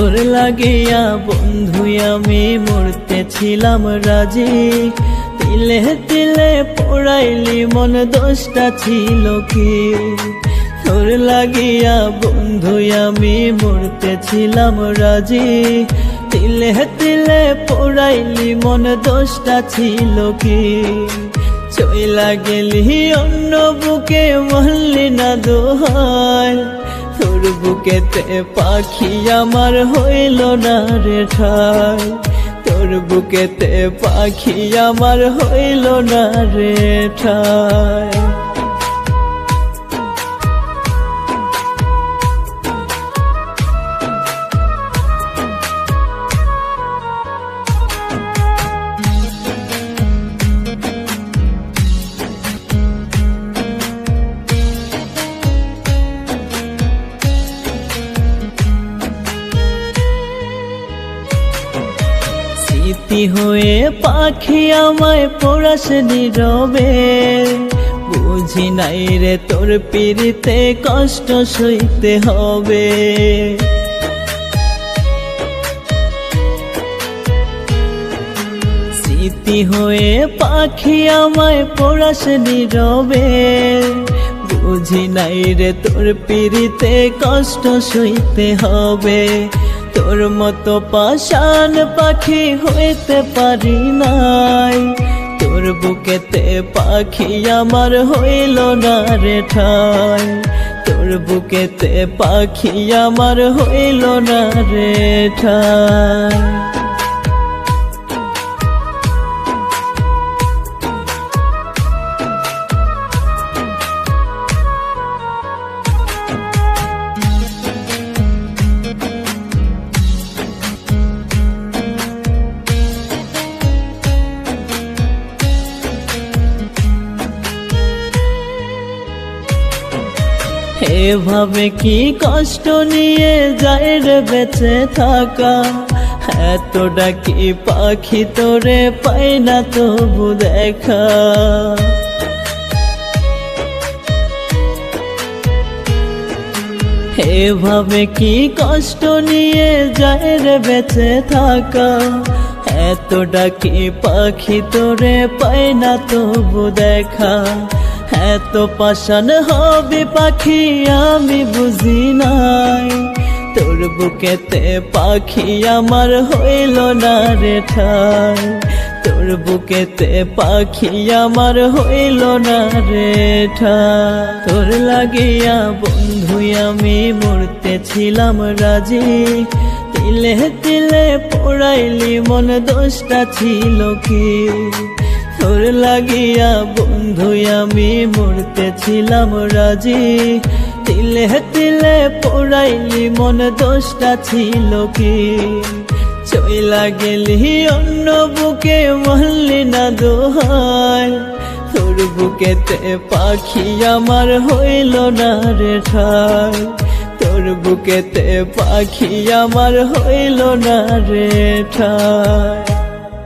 তোর লাগিয়া বন্ধু আমি মরতেছিলাম রাজি, তিলে তিলে পোড়াইলি মন দোষটা ছিল কি। তোর লাগিয়া বন্ধু আমি মরতেছিলাম রাজি, তিলে তিলে পোড়াইলি মন দোষটা ছিল কি। চইলা গেলি অন্য বুকে মরলি না দোহাই, তোর বুকেতে পাখি আমার হইল না রে ঠাই। তোর বুকেতে পাখি আমার হইল না রে ঠাই। স্মৃতি হয়ে পাখি আমায় পোড়াস নীরবে, বুঝি নাই রে তোর পিড়িতে কষ্ট সইতে হবে। স্মৃতি হয়ে পাখি আমায় পোড়াস নীরবে, বুঝি নাই রে তোর পিড়িতে কষ্ট সইতে হবে। তোর মতো পাষাণ পাখি হইতে পারি নাই, তোর বুকেতে পাখি আমার হইল না রে ঠাই। তোর বুকেতে পাখি আমার হইল না রে ঠাই। এভাবে কি কষ্ট নিয়ে যায় রে বেঁচে থাকা, এত ডাকি পাখি তোরে পাই না তবু দেখা। এভাবে কি কষ্ট নিয়ে যায় রে বেঁচে থাকা, এত ডাকি পাখি তোরে পাই না তবু দেখা। এত পাষাণ হবে পাখি আমি বুঝি নাই, তোর বুকেতে পাখি আমার হইল না রে ঠাই। তোর বুকেতে পাখি আমার হইল না রে ঠাই। তোর লাগিয়া বন্ধু আমি মরতেছিলাম রাজি, তিলে তিলে পোড়াইলি মন দোষটা ছিল কি। তোর লাগিয়া বন্ধু আমি মরতেছিলাম রাজি, তিলে তিলে পোড়াইলি মন দোষটা ছিল কি। চইলা গেলি অন্য বুকে মরলি না দোহাই, তোর বুকেতে পাখি আমার হইল না রে ঠাই। তোর বুকেতে পাখি আমার হইল না রে ঠাই।